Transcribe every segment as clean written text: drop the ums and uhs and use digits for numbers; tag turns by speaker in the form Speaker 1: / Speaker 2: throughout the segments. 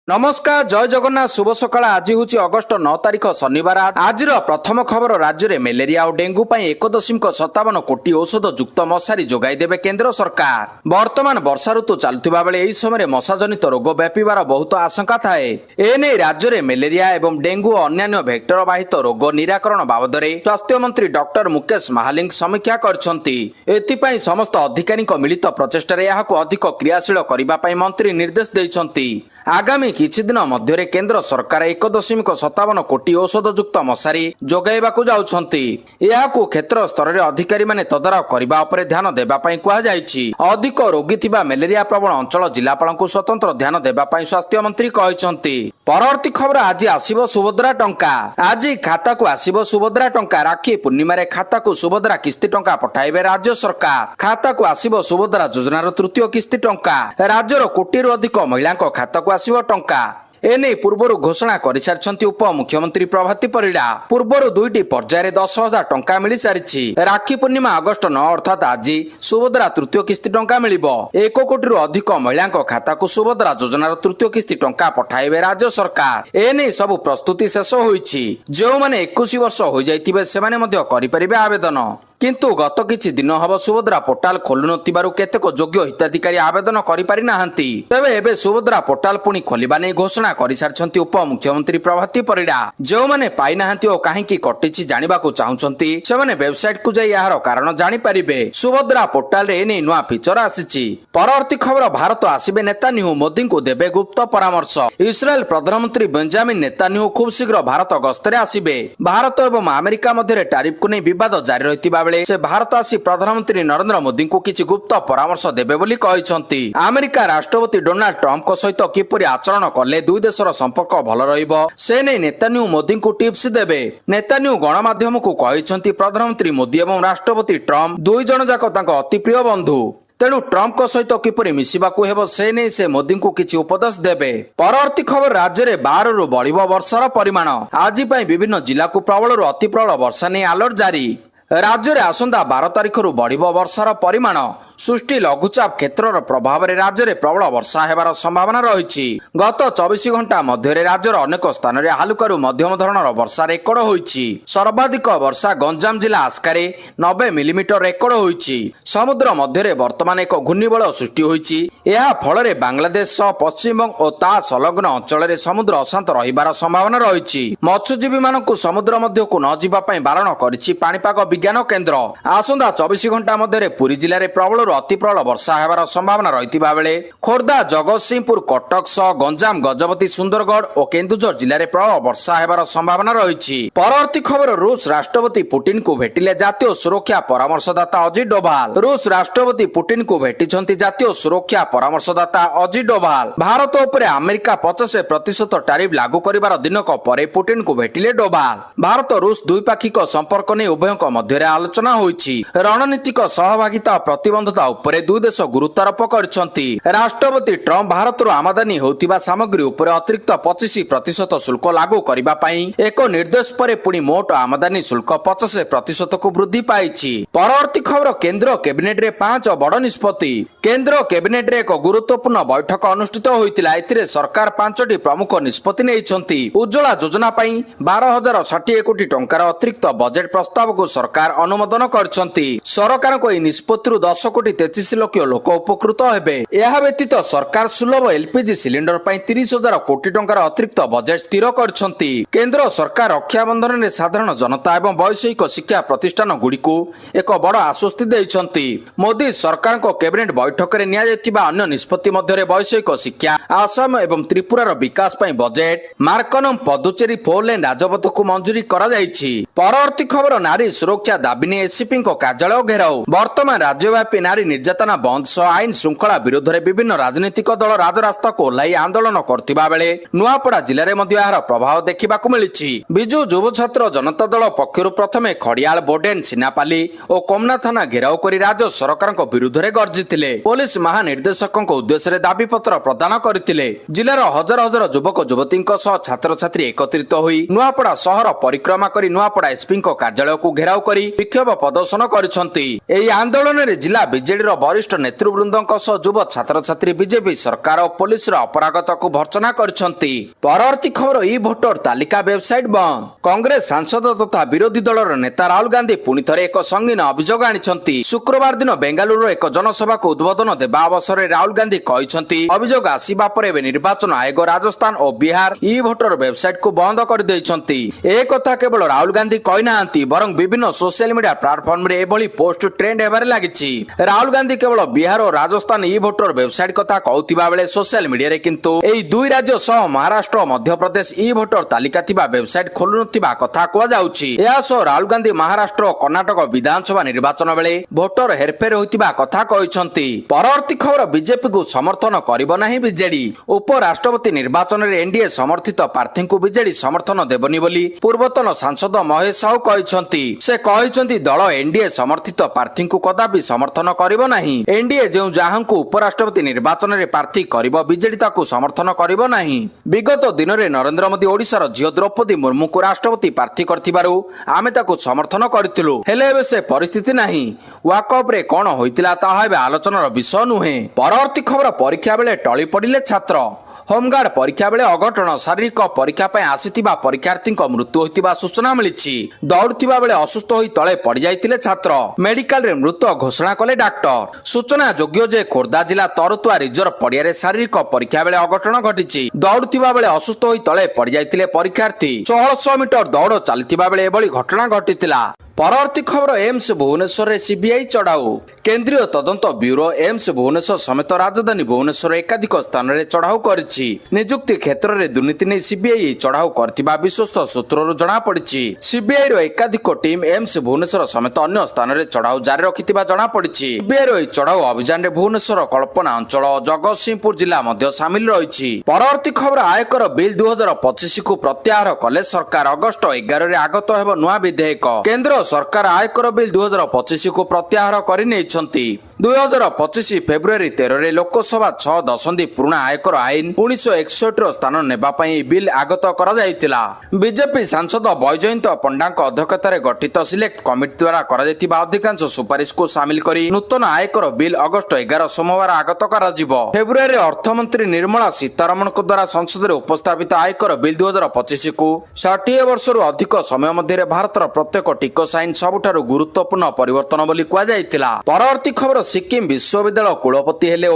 Speaker 1: नमस्कार जय जगन्नाथ शुभ सकाळ। आज हूँ अगस्ट 9 तारिख शनिवार। आज प्रथम खबर राज्य में मलेरिया और डेंगू पर 1.57 कोटी औषध युक्त मशारी जोगाई देवे केंद्र सरकार। वर्तमान वर्षा ऋतु चलुवा बेले यह समय मशा जनित रोग व्यापार बहुत आशंका थाए। एने राज्य में मलेरिया एवं डेंगू और अन्य भेक्टर बाहित रोग निराकरण बाबद स्वास्थ्य मंत्री डॉक्टर मुकेश महालिंग समीक्षा कर समस्त अधिकारी मिलित प्रचेष्टा अधिक क्रियाशील करने मंत्री निर्देश देइछन्ति। आगामी किछि दिन मध्य केंद्र सरकार 1.57 कोटी औषध युक्त मशारी जोगाइबाकु जाउछन्ति। एहाकु क्षेत्र स्तर रे अधिकारी माने तदारख करबा उपरे ध्यान देबा पई कुआ जाइछि। अधिक रोगी थिबा मलेरिया प्रबल अंचल जिलापालଙ୍କୁ स्वतंत्र ध्यान देबा पई स्वास्थ्य मंत्री कहिसन्ति। परवर्ती खबर आज आसीबो सुभद्रा टंका। आज खाता को आसीबो सुभद्रा टंका। राखी पूर्णिमा रे खाता को सुभद्रा किस्ती टंका पठाइबे राज्य सरकार। खाता को आसीबो सुभद्रा योजनार तृतीय किस्ती टंका। राज्यर कोटीरु अधिक महिलांको खाता को आसीबो टंका। एने पूर्वर घोषणा कर उप मुख्यमंत्री प्रभाती परिडा। पूर्वर दुईटी पर्याय 10,000 टंका मिल सारी। राखी पूर्णिमा अगस्ट 9 अर्थात आज सुभद्रा तृतीय किस्ती टंका मिल 1 कोटी अधिक महिला खाता को सुभद्रा योजनार तृतीय किस्ती टंका पठाइबे राज्य सरकार। एने सब प्रस्तुति शेष होईछि। जो माने 21 वर्ष हो जाइथिबे सेमाने मध्य करि परिबे आवेदन। किंतु गत किछि दिन हब सुभद्रा पोर्टाल खोलु नथिबारु केतेक योग्य हिताधिकारी आवेदन करि पारि नाहंती। तबे एबे सुभद्रा पोर्टाल पुनी खोलिबा नै घोषणा करिसारछन्ती उप मुख्यमंत्री प्रभाती परिडा। जो माने पाइ नाहंती ओ काहेकि कटिछि जानिबाकू चाहुछन्ती सेमाने वेबसाइट को जाई यार कारण जानि परिबे। सुभद्रा पोर्टाल रे नै नुवा फीचर आसीछि। परवर्ती खबर भारत आसीबे नेतान्याहू मोदी को देबे गुप्त परामर्श। इस्राएल प्रधानमंत्री बेंजामिन नेतान्याहू खूब शीघ्र भारत गस्तरे आसीबे। भारत एवं अमेरिका मध्य टैरिफ को नै विवाद जारी रहितिबा से भारत आसी प्रधानमंत्री नरेंद्र मोदी को किछि गुप्त परामर्श देबे बोली कहिसन्ति। अमेरिका राष्ट्रपति डोनाल्ड ट्रंप को सहित किपरि आचरण कले दुई देशर संपर्क भल रहिबो से नै नेतान्याहू मोदी को टिप्स देबे। नेतान्याहू गणमाध्यम को कहिसन्ति प्रधानमंत्री मोदी एवं राष्ट्रपति ट्रंप दुई जण जाक तांको अति प्रिय बंधु। तेणु ट्रंप को सहित किपरि मिसिबाकू हेबो से नै से मोदी को किछि उपदेश देबे। परवर्ती खबर राज्य में 12 रु बढ़िबो वर्षार परिमाण। आज पई विभिन्न जिला को प्रबल रु अति प्रबल वर्षा नै अलर्ट जारी। राज्य में आसंता 12 तारिख रु बढ़िबो वर्षार परिमाण। सृष्टि लघुचाप क्षेत्र प्रभाव में राज्य में प्रबल वर्षा हेबार संभावना रही। गत 24 घंटा मध्य राज्यर अनेक स्थान में हालुकारु मध्यम धरणर वर्षा रेकर्ड होईछि। सर्वाधिक वर्षा गंजाम जिला आस्कारे 90 मिलीमीटर रेकर्ड होईछि। समुद्र मध्य वर्तमान एक घूर्णिबलय सृष्टि होईछि। एहा फल बांग्लादेश सह पश्चिमबंग और ता संलग्न अंचल में समुद्र अशांत रहिबार संभावना रही। मत्स्यजीवी मानकु समुद्र मध्य को न जिबा पई बारण करिछि पाणीपाग विज्ञान केन्द्र। आसंता 24 घंटा मध्य पुरी जिले में प्रबल अति प्रबल वर्षा हेबार संभावना रहितिबा बेले खोर्धा जगतसिंहपुर कटक सह गंजाम गजपति सुंदरगढ़ और केन्दुझर जिले में प्रबल वर्षा हेबार संभावना रही। परवर्ती खबर रूस राष्ट्रपति पुतिन को भेटिले जातीय सुरक्षा परामर्शदाता अजित डोभाल। रूस राष्ट्रपति पुतिन को भेटिछन्ति जातीय सुरक्षा परामर्शदाता अजित डोभाल। भारत उपरे अमेरिका 50% टैरिफ लागू करिबार दिनक परे पुतिन को भेटिले डोभाल। भारत रूस द्विपाक्षिक संपर्क नै उभयक मध्य आलोचना होईछि। रणनीतिक सहभागिता प्रतिबंध उपरे दुई देश गुरुत्वारोप करछन्ति। राष्ट्रपति ट्रंप भारत आमदानी होतिबा सामग्री उपरे अतिरिक्त 25% शुल्क लागू करिबा पई एक निर्देश परे पुणी मोट आमदानी शुल्क 50% को वृद्धि पाइछि। परवर्ती खबर केंद्र कैबिनेट रे 5 बड़ निष्पत्ति। केंद्र कैबिनेट रे एक गुरुत्वपूर्ण बैठक अनुष्ठित होइतिला। एथिरे सरकार 5टी प्रमुख निष्पत्ति नेइछन्ति। उज्ज्वला योजना पई 12,060 कोटी टंकार अतिरिक्त बजेट प्रस्ताव को सरकार अनुमोदन करछन्ति। सरकार को निष्पत्ति 10 कोटी 33 लाख लोक उपकृत हेबे। यह व्यतीत सरकार सुलभ एलपीजी सिलिंडर पर 30,000 कोटी टंकार अतिरिक्त बजेट स्थिर करछन्ति। केंद्र सरकार रक्षाबंधन में साधारण जनता एवं वैषयिक शिक्षा प्रतिष्ठान गुड़िकु एक बड़ आश्वस्ति देइछन्ति। मोदी सरकार को कैबिनेट बैठक में नियाଯାଇଥିବା अन्य निष्पत्ति मध्य वैषयिक शिक्षा, आसाम एवं त्रिपुरार विकास पर बजेट, मार्कनम पदुचेरी 4 लेन राजपथ को मंजूरी करा जाइछि। परवर्ती खबर नारी सुरक्षा दाबी ने एसीपी कार्यालय घेराव। वर्तमान राज्यव्यापी नारी निर्यातना बंद सह आईन श्रृंखला विरोध में विभिन्न राजनीतिक दल राजरास्ता को ओह्लाई आंदोलन करथिबा बेले नुआपड़ा जिले में मध्य यार प्रभाव देखिबाकू मिलिछि। बिजु युव छात्र जनता दल पक्षरु प्रथमे खड़ियाल बोडेन सिनापाली और कोमना थाना घेराव करी राज्य सरकार विरुद्ध में गर्जिथिले। पुलिस महानिर्देशक उद्देश्य दाबी पत्र प्रदान करथिले। जिलार हजार हजार युवक युवती छात्र छात्री एकत्रित होई नुआपड़ा शहर परिक्रमा करी नुआपड़ा एसपी कार्यालय को घेराव करी विक्षोभ प्रदर्शन करिसंती। एही आंदोलन रे जिला ବିଜେଡିର ବରିଷ୍ଠ ନେତୃବୃନ୍ଦଙ୍କ ସହ ଯୁବ ଛାତ୍ରଛାତ୍ରୀ ବିଜେପି ସରକାର ଓ ପୋଲିସର ଅପରାଗତାକୁ ଭର୍ତ୍ସନା କରିଛନ୍ତି। ପରବର୍ତ୍ତୀ ଖବର ଇ ଭୋଟର ତାଲିକା ୱେବସାଇଟ୍ ବନ୍ଦ। କଂଗ୍ରେସ ସାଂସଦ ତଥା ବିରୋଧୀ ଦଳର ନେତା ରାହୁଲ ଗାନ୍ଧୀ ପୁଣି ଥରେ ଏକ ସଙ୍ଗୀନ ଅଭିଯୋଗ ଆଣିଛନ୍ତି। ଶୁକ୍ରବାର ଦିନ ବେଙ୍ଗାଲୁରୁର ଏକ ଜନସଭାକୁ ଉଦ୍ବୋଧନ ଦେବା ଅବସରରେ ରାହୁଲ ଗାନ୍ଧୀ କହିଛନ୍ତି, ଅଭିଯୋଗ ଆସିବା ପରେ ଏବେ ନିର୍ବାଚନ ଆୟୋଗ ରାଜସ୍ଥାନ ଓ ବିହାର ଇ ଭୋଟର ୱେବସାଇଟ୍କୁ ବନ୍ଦ କରିଦେଇଛନ୍ତି। ଏକଥା କେବଳ ରାହୁଲ ଗାନ୍ଧୀ କହିନାହାନ୍ତି, ବରଂ ବିଭିନ୍ନ ସୋସିଆଲ ମିଡିଆ ପ୍ଲାଟଫର୍ମରେ ଏଭଳି ପୋଷ୍ଟ ଟ୍ରେଣ୍ଡ ହେବାରେ ଲାଗିଛି। ରାହୁଲ ଗାନ୍ଧୀ କେବଳ ବିହାର ଓ ରାଜସ୍ଥାନ ଇ ଭୋଟର ୱେବସାଇଟ୍ କଥା କହୁଥିବା ବେଳେ ସୋସିଆଲ ମିଡିଆରେ କିନ୍ତୁ ଏହି ଦୁଇ ରାଜ୍ୟ ସହ ମହାରାଷ୍ଟ୍ର ଓ ମଧ୍ୟପ୍ରଦେଶ ଇ ଭୋଟର ତାଲିକା ଥିବା ୱେବସାଇଟ୍ ଖୋଲୁନଥିବା କଥା କୁହାଯାଉଛି। ଏହା ସହ ରାହୁଲ ଗାନ୍ଧୀ ମହାରାଷ୍ଟ୍ର ଓ କର୍ଣ୍ଣାଟକ ବିଧାନସଭା ନିର୍ବାଚନ ବେଳେ ଭୋଟର ହେରଫେର ହୋଇଥିବା କଥା କହିଛନ୍ତି। ପରବର୍ତ୍ତୀ ଖବର ବିଜେପିକୁ ସମର୍ଥନ କରିବ ନାହିଁ ବିଜେଡି। ଉପରାଷ୍ଟ୍ରପତି ନିର୍ବାଚନରେ ଏନଡିଏ ସମର୍ଥିତ ପ୍ରାର୍ଥୀଙ୍କୁ ବିଜେଡି ସମର୍ଥନ ଦେବନି ବୋଲି ପୂର୍ବତନ ସାଂସଦ ମହେଶ ସାହୁ କହିଛନ୍ତି। ସେ କହିଛନ୍ତି ଦଳ ଏନଡିଏ ସମର୍ଥିତ ପ୍ରାର୍ଥୀଙ୍କୁ କଦାପି ସମର୍ଥନ କରିବ ନାହିଁ। ଏନଡିଏ ଯେଉଁ ଯାହାଙ୍କୁ ଉପରାଷ୍ଟ୍ରପତି ନିର୍ବାଚନରେ ପ୍ରାର୍ଥୀ କରିବ ବିଜେଡି ତାକୁ ସମର୍ଥନ କରିବ ନାହିଁ। ବିଗତ ଦିନରେ ନରେନ୍ଦ୍ର ମୋଦି ଓଡ଼ିଶାର ଝିଅ ଦ୍ରୌପଦୀ ମୁର୍ମୁଙ୍କୁ ରାଷ୍ଟ୍ରପତି ପ୍ରାର୍ଥୀ କରିଥିବାରୁ ଆମେ ତାକୁ ସମର୍ଥନ କରିଥିଲୁ, ହେଲେ ଏବେ ସେ ପରିସ୍ଥିତି ନାହିଁ। ୱାକଅପରେ କଣ ହୋଇଥିଲା ତାହା ଏବେ ଆଲୋଚନାର ବିଷୟ ନୁହେଁ। ପରବର୍ତ୍ତୀ ଖବର ପରୀକ୍ଷା ବେଳେ ଟଳି ପଡ଼ିଲେ ଛାତ୍ର। ହୋମଗାର୍ଡ ପରୀକ୍ଷା ବେଳେ ଅଘଟଣ। ଶାରୀରିକ ପରୀକ୍ଷା ପାଇଁ ଆସିଥିବା ପରୀକ୍ଷାର୍ଥୀଙ୍କ ମୃତ୍ୟୁ ହୋଇଥିବା ସୂଚନା ମିଳିଛି। ଦୌଡୁଥିବା ବେଳେ ଅସୁସ୍ଥ ହୋଇ ତଳେ ପଡିଯାଇଥିଲେ ଛାତ୍ର। ମେଡିକାଲରେ ମୃତ ଘୋଷଣା କଲେ ଡାକ୍ତର। ସୂଚନା ଯୋଗ୍ୟ ଯେ ଖୋର୍ଦ୍ଧା ଜିଲ୍ଲା ତରୁତୁଆ ରିଜର୍ଭ ପଡିଆରେ ଶାରୀରିକ ପରୀକ୍ଷା ବେଳେ ଅଘଟଣ ଘଟିଛି। ଦୌଡୁଥିବା ବେଳେ ଅସୁସ୍ଥ ହୋଇ ତଳେ ପଡିଯାଇଥିଲେ ପରୀକ୍ଷାର୍ଥୀ। 1600 ମିଟର ଦୌଡ ଚାଲିଥିବା ବେଳେ ଏଭଳି ଘଟଣା ଘଟିଥିଲା। ପରବର୍ତ୍ତୀ ଖବର ଏମ୍ସ ଭୁବନେଶ୍ୱରରେ ସିବିଆଇ ଚଢାଉ। କେନ୍ଦ୍ରୀୟ ତଦନ୍ତ ବ୍ୟୁରୋ ଏମ୍ସ ଭୁବନେଶ୍ୱର ସମେତ ରାଜଧାନୀ ଭୁବନେଶ୍ୱର ଏକାଧିକ ସ୍ଥାନରେ ଚଢାଉ କରିଛି। ନିଯୁକ୍ତି କ୍ଷେତ୍ରରେ ଦୁର୍ନୀତି ନେଇ ସିବିଆଇ ଚଢାଉ କରିଥିବା ବିଶ୍ୱସ୍ତ ସୂତ୍ରରୁ ଜଣାପଡିଛି। ସିବିଆଇର ଏକାଧିକ ଟିମ୍ ଏମ୍ସ ଭୁବନେଶ୍ୱର ସମେତ ଅନ୍ୟ ସ୍ଥାନରେ ଚଢାଉ ଜାରି ରଖିଥିବା ଜଣାପଡିଛି। ସିବିଆଇର ଏହି ଚଢାଉ ଅଭିଯାନରେ ଭୁବନେଶ୍ୱର କଳ୍ପନା ଅଞ୍ଚଳ ଓ ଜଗତସିଂହପୁର ଜିଲ୍ଲା ମଧ୍ୟ ସାମିଲ ରହିଛି। ପରବର୍ତ୍ତୀ ଖବର ଆୟକର ବିଲ୍ 2025କୁ ପ୍ରତ୍ୟାହାର କଲେ ସରକାର। ଅଗଷ୍ଟ 11ରେ ଆଗତ ହେବ ନୂଆ ବିଧେୟକ। କେନ୍ଦ୍ର ସରକାର ଆୟକର ବିଲ୍ 2025କୁ ପ୍ରତ୍ୟାହାର କରିନେଇଛନ୍ତି। 2025 ଫେବୃଆରୀ 13ରେ ଲୋକସଭା 6 ଦଶନ୍ଧି ପୁରୁଣା ଆୟକର ଆଇନ 1961ର ସ୍ଥାନ ନେବା ପାଇଁ ଏହି ବିଲ୍ ଆଗତ କରାଯାଇଥିଲା। ବିଜେପି ସାଂସଦ ବୈଜୟନ୍ତ ପଣ୍ଡାଙ୍କ ଅଧ୍ୟକ୍ଷତାରେ ଗଠିତ ସିଲେକ୍ଟ କମିଟି ଦ୍ୱାରା କରାଯାଇଥିବା ଅଧିକାଂଶ ସୁପାରିଶକୁ ସାମିଲ କରି ନୂତନ ଆୟକର ବିଲ୍ ଅଗଷ୍ଟ 11 ସୋମବାର ଆଗତ କରାଯିବ। ଫେବୃଆରୀରେ ଅର୍ଥମନ୍ତ୍ରୀ ନିର୍ମଳା ସୀତାରମଣଙ୍କ ଦ୍ୱାରା ସଂସଦରେ ଉପସ୍ଥାପିତ ଆୟକର ବିଲ୍ 2025କୁ 60 ବର୍ଷରୁ ଅଧିକ ସମୟ ମଧ୍ୟରେ ଭାରତର ପ୍ରତ୍ୟେକ ଟିକସ ଆଇନ ସବୁଠାରୁ ଗୁରୁତ୍ୱପୂର୍ଣ୍ଣ ପରିବର୍ତ୍ତନ ବୋଲି କୁହାଯାଇଥିଲା। ପରବର୍ତ୍ତୀ ଖବର ସିକ୍କିମ ବିଶ୍ୱବିଦ୍ୟାଳୟ କୁଳପତି ହେଲେ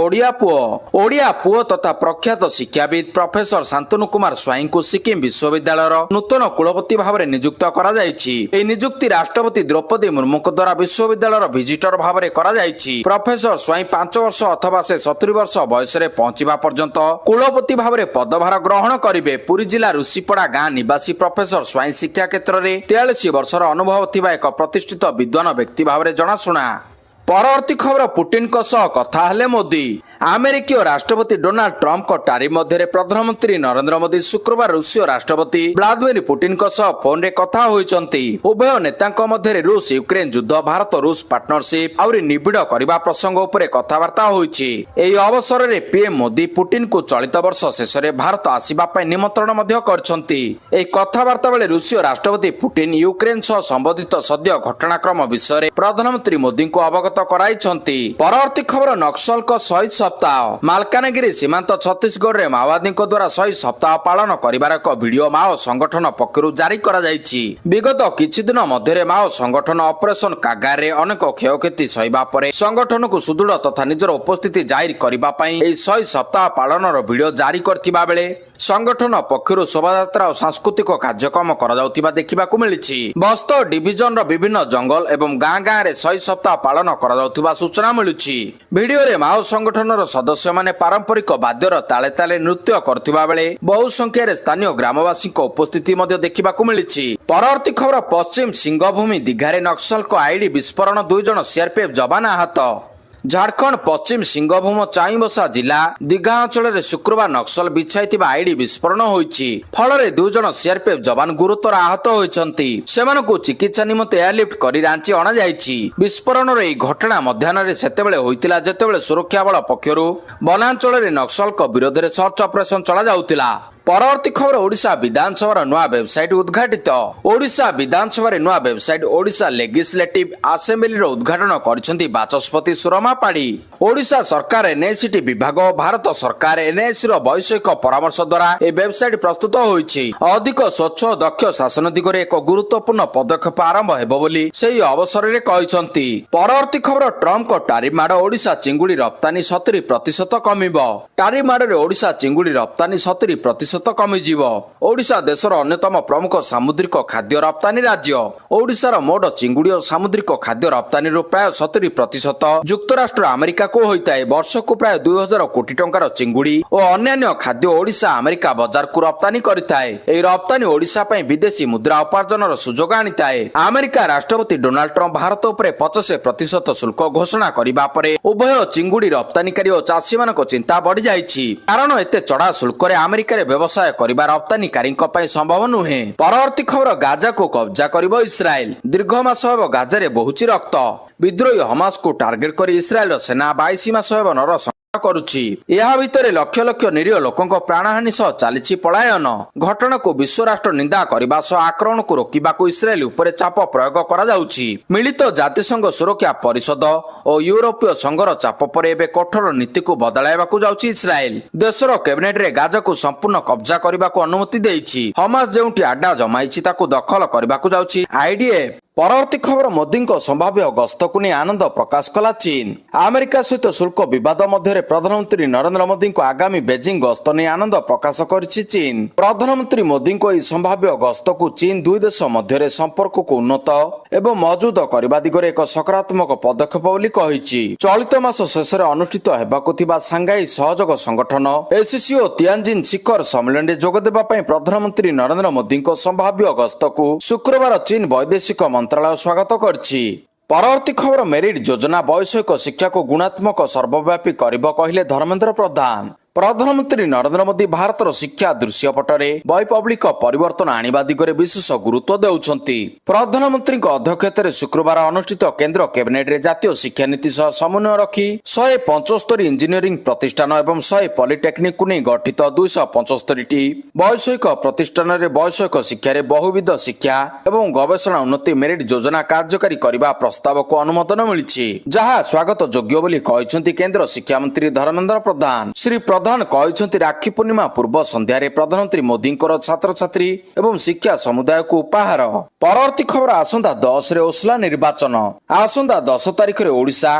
Speaker 1: ଓଡ଼ିଆ ପୁଅ ତଥା ପ୍ରଖ୍ୟାତ ଶିକ୍ଷାବିତ ପ୍ରଫେସର ଶାନ୍ତନୁ କୁମାର ସ୍ୱାଇଁଙ୍କୁ ସିକ୍କିମ ବିଶ୍ୱବିଦ୍ୟାଳୟର ନୂତନ କୁଳପତି ଭାବରେ ନିଯୁକ୍ତ କରାଯାଇଛି। ଏହି ନିଯୁକ୍ତି ରାଷ୍ଟ୍ରପତି ଦ୍ରୌପଦୀ ମୁର୍ମୁଙ୍କ ଦ୍ୱାରା ବିଶ୍ୱବିଦ୍ୟାଳୟର ଭିଜିଟର ଭାବରେ କରାଯାଇଛି। ପ୍ରଫେସର ସ୍ୱାଇଁ 5 ବର୍ଷ ଅଥବା ସେ 70 ବର୍ଷ ବୟସରେ ପହଞ୍ଚିବା ପର୍ଯ୍ୟନ୍ତ କୁଳପତି ଭାବରେ ପଦଭାର ଗ୍ରହଣ କରିବେ। ପୁରୀ ଜିଲ୍ଲା ଋଷିପଡା ଗାଁ ନିବାସୀ ପ୍ରଫେସର ସ୍ୱାଇଁ ଶିକ୍ଷା କ୍ଷେତ୍ରରେ 43 ବର୍ଷର ଅନୁଭବ ଥିବା ଏକ ପ୍ରତିଷ୍ଠିତ ବିଦ୍ୱାନ ବ୍ୟକ୍ତି ଭାବରେ ଜଣାଶୁଣା। ପରବର୍ତ୍ତୀ ଖବର ପୁଟିନଙ୍କ ସହ କଥା ହେଲେ ମୋଦି। ଆମେରିକୀୟ ରାଷ୍ଟ୍ରପତି ଡୋନାଲ୍ଡ ଟ୍ରମ୍ପଙ୍କ ଟାରିଫ ମଧ୍ୟରେ ପ୍ରଧାନମନ୍ତ୍ରୀ ନରେନ୍ଦ୍ର ମୋଦି ଶୁକ୍ରବାର ରୁଷୀୟ ରାଷ୍ଟ୍ରପତି ଭ୍ଲାଦିମିର ପୁଟିନଙ୍କ ସହ ଫୋନରେ କଥା ହୋଇଛନ୍ତି। ଉଭୟ ନେତାଙ୍କ ମଧ୍ୟରେ ରୁଷ ୟୁକ୍ରେନ ଯୁଦ୍ଧ, ଭାରତ ରୁଷ ପାର୍ଟନରସିପ୍ ଆହୁରି ନିବିଡ଼ କରିବା ପ୍ରସଙ୍ଗ ଉପରେ କଥାବାର୍ତ୍ତା ହୋଇଛି। ଏହି ଅବସରରେ ପିଏମ୍ ମୋଦି ପୁଟିନଙ୍କୁ ଚଳିତ ବର୍ଷ ଶେଷରେ ଭାରତ ଆସିବା ପାଇଁ ନିମନ୍ତ୍ରଣ ମଧ୍ୟ କରିଛନ୍ତି। ଏହି କଥାବାର୍ତ୍ତା ବେଳେ ରୁଷୀୟ ରାଷ୍ଟ୍ରପତି ପୁଟିନ ୟୁକ୍ରେନ ସହ ସମ୍ବନ୍ଧିତ ସଦ୍ୟ ଘଟଣାକ୍ରମ ବିଷୟରେ ପ୍ରଧାନମନ୍ତ୍ରୀ ମୋଦିଙ୍କୁ ଅବଗତ କରାଇଛନ୍ତି। ପରବର୍ତ୍ତୀ ଖବର ନକ୍ସଲଙ୍କ ଶହୀଦ ସପ୍ତାହ। ମାଲକାନଗିରି ସୀମାନ୍ତ ଛତିଶଗଡ଼ରେ ମାଓବାଦୀଙ୍କ ଦ୍ୱାରା ଶହୀଦ ସପ୍ତାହ ପାଳନ କରିବାର ଏକ ଭିଡିଓ ମାଓ ସଂଗଠନ ପକ୍ଷରୁ ଜାରି କରାଯାଇଛି। ବିଗତ କିଛି ଦିନ ମଧ୍ୟରେ ମାଓ ସଂଗଠନ ଅପରେସନ କାଗାରରେ ଅନେକ କ୍ଷୟକ୍ଷତି ସହିବା ପରେ ସଂଗଠନକୁ ସୁଦୃଢ଼ ତଥା ନିଜର ଉପସ୍ଥିତି ଜାହିର କରିବା ପାଇଁ ଏହି ଶହୀଦ ସପ୍ତାହ ପାଳନର ଭିଡିଓ ଜାରି କରିଥିବା ବେଳେ ସଂଗଠନ ପକ୍ଷରୁ ଶୋଭାଯାତ୍ରା ଓ ସାଂସ୍କୃତିକ କାର୍ଯ୍ୟକ୍ରମ କରାଯାଉଥିବା ଦେଖିବାକୁ ମିଳିଛି। ବସ୍ତ ଡିଭିଜନର ବିଭିନ୍ନ ଜଙ୍ଗଲ ଏବଂ ଗାଁରେ ଶହୀଦ ସପ୍ତାହ ପାଳନ କରାଯାଉଥିବା ସୂଚନା ମିଳୁଛି। ଭିଡିଓରେ ମାଓ ସଂଗଠନର ସଦସ୍ୟମାନେ ପାରମ୍ପରିକ ବାଦ୍ୟର ତାଳେ ତାଳେ ନୃତ୍ୟ କରୁଥିବା ବେଳେ ବହୁ ସଂଖ୍ୟାରେ ସ୍ଥାନୀୟ ଗ୍ରାମବାସୀଙ୍କ ଉପସ୍ଥିତି ମଧ୍ୟ ଦେଖିବାକୁ ମିଳିଛି। ପରବର୍ତ୍ତୀ ଖବର ପଶ୍ଚିମ ସିଂହଭୂମି ଦିଘାରେ ନକ୍ସଲଙ୍କ ଆଇଡି ବିସ୍ଫୋରଣ, 2 ଜଣ ସିଆରପିଏଫ୍ ଯବାନ ଆହତ। ଝାଡ଼ଖଣ୍ଡ ପଶ୍ଚିମ ସିଂହଭୂମ ଚାଇବସା ଜିଲ୍ଲା ଦିଘା ଅଞ୍ଚଳରେ ଶୁକ୍ରବାର ନକ୍ସଲ ବିଛାଇଥିବା ଆଇଡି ବିସ୍ଫୋରଣ ହୋଇଛି। ଫଳରେ 2 ଜଣ ସିଆରପିଏଫ୍ ଯବାନ ଗୁରୁତର ଆହତ ହୋଇଛନ୍ତି। ସେମାନଙ୍କୁ ଚିକିତ୍ସା ନିମନ୍ତେ ଏୟାରଲିଫ୍ଟ କରି ରାଞ୍ଚି ଅଣାଯାଇଛି। ବିସ୍ଫୋରଣର ଏହି ଘଟଣା ମଧ୍ୟାହ୍ନରେ ସେତେବେଳେ ହୋଇଥିଲା ଯେତେବେଳେ ସୁରକ୍ଷା ବଳ ପକ୍ଷରୁ ବନାଞ୍ଚଳରେ ନକ୍ସଲଙ୍କ ବିରୋଧରେ ସର୍ଚ୍ଚ ଅପରେସନ ଚଳାଯାଉଥିଲା। ପରବର୍ତ୍ତୀ ଖବର ଓଡ଼ିଶା ବିଧାନସଭାର ନୂଆ ୱେବସାଇଟ୍ ଉଦ୍ଘାଟିତ। ଓଡ଼ିଶା ବିଧାନସଭାରେ ନୂଆ ୱେବସାଇଟ୍ ଓଡ଼ିଶା ଲେଜିସ୍ଲେଟିଭ୍ ଆସେମ୍ବଲିର ଉଦ୍ଘାଟନ କରିଛନ୍ତି ବାଚସ୍ପତି ସୁରମା ପାଢ଼ୀ। ଓଡ଼ିଶା ସରକାର ଏନ୍ଆଇସିଟି ବିଭାଗ ଓ ଭାରତ ସରକାର ଏନ୍ଆଇସିର ବୈଷୟିକ ପରାମର୍ଶ ଦ୍ୱାରା ଏହି ୱେବସାଇଟ୍ ପ୍ରସ୍ତୁତ ହୋଇଛି। ଅଧିକ ସ୍ୱଚ୍ଛ ଓ ଦକ୍ଷ ଶାସନ ଦିଗରେ ଏକ ଗୁରୁତ୍ୱପୂର୍ଣ୍ଣ ପଦକ୍ଷେପ ଆରମ୍ଭ ହେବ ବୋଲି ସେହି ଅବସରରେ କହିଛନ୍ତି। ପରବର୍ତ୍ତୀ ଖବର ଟ୍ରମ୍ପଙ୍କ ଟାରିଫ୍ ମାଡ଼ ଓଡ଼ିଶା ଚିଙ୍ଗୁଡ଼ି ରପ୍ତାନୀ 70% କମିବ। ଟାରିଫ୍ ମାଡ଼ରେ ଓଡ଼ିଶା ଚିଙ୍ଗୁଡ଼ି ରପ୍ତାନୀ 70% କମିଯିବ। ଓଡ଼ିଶା ଦେଶର ଅନ୍ୟତମ ପ୍ରମୁଖ ସାମୁଦ୍ରିକ ଖାଦ୍ୟ ରପ୍ତାନୀ ରାଜ୍ୟ। ଓଡ଼ିଶାର ମୋଟ ଚିଙ୍ଗୁଡ଼ି ଓ ସାମୁଦ୍ରିକ ଖାଦ୍ୟ ରପ୍ତାନୀରୁ ପ୍ରାୟ 70% ଯୁକ୍ତରାଷ୍ଟ୍ର ଆମେରିକାକୁ ହୋଇଥାଏ। ବର୍ଷକୁ ପ୍ରାୟ 2000 କୋଟି ଟଙ୍କାର ଚିଙ୍ଗୁଡ଼ି ଓ ଅନ୍ୟାନ୍ୟ ଖାଦ୍ୟ ଓଡ଼ିଶା ଆମେରିକା ବଜାରକୁ ରପ୍ତାନୀ କରିଥାଏ। ଏହି ରପ୍ତାନୀ ଓଡ଼ିଶା ପାଇଁ ବିଦେଶୀ ମୁଦ୍ରା ଉପାର୍ଜନର ସୁଯୋଗ ଆଣିଥାଏ। ଆମେରିକା ରାଷ୍ଟ୍ରପତି ଡୋନାଲ୍ଡ ଟ୍ରମ୍ପ ଭାରତ ଉପରେ 50% ଶୁଳ୍କ ଘୋଷଣା କରିବା ପରେ ଉଭୟ ଚିଙ୍ଗୁଡ଼ି ରପ୍ତାନୀକାରୀ ଓ ଚାଷୀମାନଙ୍କ ଚିନ୍ତା ବଢ଼ିଯାଇଛି। କାରଣ ଏତେ ଚଢ଼ା ଶୁଳ୍କରେ ଆମେରିକାରେ ବ୍ୟବସାୟ କରିବା ରପ୍ତାନୀକାରୀଙ୍କ ପାଇଁ ସମ୍ଭବ ନୁହେଁ। ପରବର୍ତ୍ତୀ ଖବର ଗାଜାକୁ କବ୍ଜା କରିବ ଇସ୍ରାଏଲ। ଦୀର୍ଘ ମାସ ହେବ ଗାଜାରେ ବହୁଛି ରକ୍ତ। ବିଦ୍ରୋହୀ ହମାସକୁ ଟାର୍ଗେଟ କରି ଇସ୍ରାଏଲର ସେନା 22 ମାସ ହେବ ନରସଂହାର କରୁଛି। ଏହା ଭିତରେ ଲକ୍ଷ ଲକ୍ଷ ନିରୀହ ଲୋକଙ୍କ ପ୍ରାଣହାନୀ ସହ ଚାଲିଛି ପଳାୟନ। ଘଟଣାକୁ ବିଶ୍ୱ ରାଷ୍ଟ୍ର ନିନ୍ଦା କରିବା ସହ ଆକ୍ରମଣକୁ ରୋକିବାକୁ ଇସ୍ରାଏଲ ଉପରେ ଚାପ ପ୍ରୟୋଗ କରାଯାଉଛି। ମିଳିତ ଜାତିସଂଘ ସୁରକ୍ଷା ପରିଷଦ ଓ ୟୁରୋପୀୟ ସଂଘର ଚାପ ପରେ ଏବେ କଠୋର ନୀତିକୁ ବଦଳାଇବାକୁ ଯାଉଛି ଇସ୍ରାଏଲ। ଦେଶର କ୍ୟାବିନେଟରେ ଗାଜାକୁ ସମ୍ପୂର୍ଣ୍ଣ କବ୍ଜା କରିବାକୁ ଅନୁମତି ଦେଇଛି। ହମାସ ଯେଉଁଠି ଆଡ୍ଡା ଜମାଇଛି ତାକୁ ଦଖଲ କରିବାକୁ ଯାଉଛି ଆଇଡିଏଫ୍। ପରବର୍ତ୍ତୀ ଖବର ମୋଦିଙ୍କ ସମ୍ଭାବ୍ୟ ଗସ୍ତକୁ ନେଇ ଆନନ୍ଦ ପ୍ରକାଶ କଲା ଚୀନ। ଆମେରିକା ସହିତ ଶୁଳ୍କ ବିବାଦ ମଧ୍ୟରେ ପ୍ରଧାନମନ୍ତ୍ରୀ ନରେନ୍ଦ୍ର ମୋଦିଙ୍କ ଆଗାମୀ ବେଜିଂ ଗସ୍ତ ନେଇ ଆନନ୍ଦ ପ୍ରକାଶ କରିଛି ଚୀନ। ପ୍ରଧାନମନ୍ତ୍ରୀ ମୋଦିଙ୍କ ଏହି ସମ୍ଭାବ୍ୟ ଗସ୍ତକୁ ଚୀନ ଦୁଇ ଦେଶ ମଧ୍ୟରେ ସମ୍ପର୍କକୁ ଉନ୍ନତ ଏବଂ ମଜବୁତ କରିବା ଦିଗରେ ଏକ ସକାରାତ୍ମକ ପଦକ୍ଷେପ ବୋଲି କହିଛି। ଚଳିତ ମାସ ଶେଷରେ ଅନୁଷ୍ଠିତ ହେବାକୁ ଥିବା ସାଂଘାଇ ସହଯୋଗ ସଂଗଠନ ଏସ୍ସିଓ ତିଆନଜିନ୍ ଶିଖର ସମ୍ମିଳନୀରେ ଯୋଗଦେବା ପାଇଁ ପ୍ରଧାନମନ୍ତ୍ରୀ ନରେନ୍ଦ୍ର ମୋଦିଙ୍କ ସମ୍ଭାବ୍ୟ ଗସ୍ତକୁ ଶୁକ୍ରବାର ଚୀନ ବୈଦେଶିକ ମନ୍ତ୍ରାଳୟ ସ୍ୱାଗତ କରିଛି। ପରବର୍ତ୍ତୀ ଖବର ମେରିଟ୍ ଯୋଜନା ବୈଷୟିକ ଶିକ୍ଷାକୁ ଗୁଣାତ୍ମକ ସର୍ବବ୍ୟାପୀ କରିବ କହିଲେ ଧର୍ମେନ୍ଦ୍ର ପ୍ରଧାନ। ପ୍ରଧାନମନ୍ତ୍ରୀ ନରେନ୍ଦ୍ର ମୋଦି ଭାରତର ଶିକ୍ଷା ଦୃଶ୍ୟପଟରେ ବୈପ୍ଳବିକ ପରିବର୍ତ୍ତନ ଆଣିବା ଦିଗରେ ବିଶେଷ ଗୁରୁତ୍ୱ ଦେଉଛନ୍ତି। ପ୍ରଧାନମନ୍ତ୍ରୀଙ୍କ ଅଧ୍ୟକ୍ଷତାରେ ଶୁକ୍ରବାର ଅନୁଷ୍ଠିତ କେନ୍ଦ୍ର କ୍ୟାବିନେଟରେ ଜାତୀୟ ଶିକ୍ଷାନୀତି ସହ ସମନ୍ୱୟ ରଖି 175 ଇଞ୍ଜିନିୟରିଂ ପ୍ରତିଷ୍ଠାନ ଏବଂ 100 ପଲିଟେକ୍ନିକକୁ ନେଇ ଗଠିତ 275ଟି ବୈଷୟିକ ପ୍ରତିଷ୍ଠାନରେ ବୈଷୟିକ ଶିକ୍ଷାରେ ବହୁବିଧ ଶିକ୍ଷା ଏବଂ ଗବେଷଣା ଉନ୍ନତି ମେରିଟ୍ ଯୋଜନା କାର୍ଯ୍ୟକାରୀ କରିବା ପ୍ରସ୍ତାବକୁ ଅନୁମୋଦନ ମିଳିଛି, ଯାହା ସ୍ୱାଗତ ଯୋଗ୍ୟ ବୋଲି କହିଛନ୍ତି କେନ୍ଦ୍ର ଶିକ୍ଷାମନ୍ତ୍ରୀ ଧର୍ମେନ୍ଦ୍ର ପ୍ରଧାନ। ଶ୍ରୀ ପ୍ରଧାନ କହିଛନ୍ତି ରାକ୍ଷୀ ପୂର୍ଣ୍ଣିମା ପୂର୍ବ ସନ୍ଧ୍ୟାରେ ପ୍ରଧାନମନ୍ତ୍ରୀ ମୋଦିଙ୍କର ଛାତ୍ରଛାତ୍ରୀ ଏବଂ ଶିକ୍ଷା ସମୁଦାୟକୁ ଉପହାର। ପରବର୍ତ୍ତୀ ଖବର ଆସନ୍ତା 10ରେ ଓସ୍ଲା ନିର୍ବାଚନ। ଆସନ୍ତା 10 ତାରିଖରେ ଓଡ଼ିଶା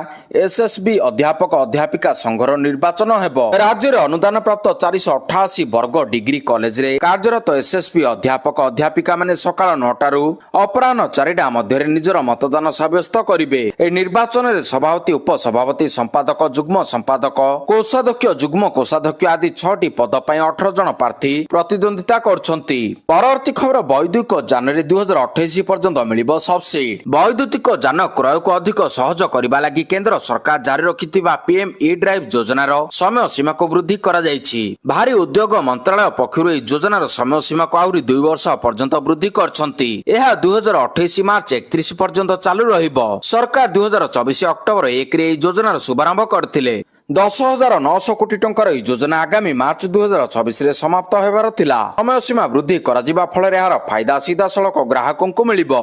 Speaker 1: ଏସ୍ଏସ୍ବି ଅଧ୍ୟାପକ ଅଧ୍ୟାପିକା ସଂଘର ନିର୍ବାଚନ ହେବ। ରାଜ୍ୟରେ ଅନୁଦାନ ପ୍ରାପ୍ତ 488 ବର୍ଗ ଡିଗ୍ରୀ କଲେଜରେ କାର୍ଯ୍ୟରତ ଏସ୍ଏସ୍ବି ଅଧ୍ୟାପକ ଅଧ୍ୟାପିକା ମାନେ ସକାଳ 9ଟାରୁ ଅପରାହ୍ନ 4ଟା ମଧ୍ୟରେ ନିଜର ମତଦାନ ସାବ୍ୟସ୍ତ କରିବେ। ଏହି ନିର୍ବାଚନରେ ସଭାପତି, ଉପସଭାପତି, ସମ୍ପାଦକ, ଯୁଗ୍ମ ସମ୍ପାଦକ, କୋଷାଧ୍ୟକ୍ଷ, ଯୁଗ୍ମ କୋଷାଧ୍ୟକ୍ଷ ଆଦି 6ଟି ପଦ ପାଇଁ 18 ଜଣ ପ୍ରାର୍ଥୀ ପ୍ରତିଦ୍ୱନ୍ଦିତା କରୁଛନ୍ତି। ପରବର୍ତ୍ତୀ ଖବର ବୈଦ୍ୟୁତିକ ଯାନରେ 2028 ପର୍ଯ୍ୟନ୍ତ ମିଳିବ ସବସିଡି। ବୈଦ୍ୟୁତିକ ଯାନ କ୍ରୟକୁ ଅଧିକ ସହଜ କରିବା ଲାଗି କେନ୍ଦ୍ର ସରକାର ଜାରି ରଖିଥିବା ପିଏମ୍ ଇ ଡ୍ରାଇଭ୍ ଯୋଜନାର ସମୟ ସୀମାକୁ ବୃଦ୍ଧି କରାଯାଇଛି। ଭାରୀ ଉଦ୍ୟୋଗ ମନ୍ତ୍ରାଳୟ ପକ୍ଷରୁ ଏହି ଯୋଜନାର ସମୟ ସୀମାକୁ ଆହୁରି 2 ବର୍ଷ ପର୍ଯ୍ୟନ୍ତ ବୃଦ୍ଧି କରିଛନ୍ତି। ଏହା 2028 ମାର୍ଚ୍ଚ 31 ପର୍ଯ୍ୟନ୍ତ ଚାଲୁ ରହିବ। ସରକାର 2024 ଅକ୍ଟୋବର 1ରେ ଏହି ଯୋଜନାର ଶୁଭାରମ୍ଭ କରିଥିଲେ। 10,900 କୋଟି ଟଙ୍କାର ଏହି ଯୋଜନା ଆଗାମୀ ମାର୍ଚ୍ଚ 2024ରେ ସମାପ୍ତ ହେବାର ଥିଲା। ସମୟ ସୀମା ବୃଦ୍ଧି କରାଯିବା ଫଳରେ ଏହାର ଫାଇଦା ସିଧାସଳଖ ଗ୍ରାହକଙ୍କୁ ମିଳିବ।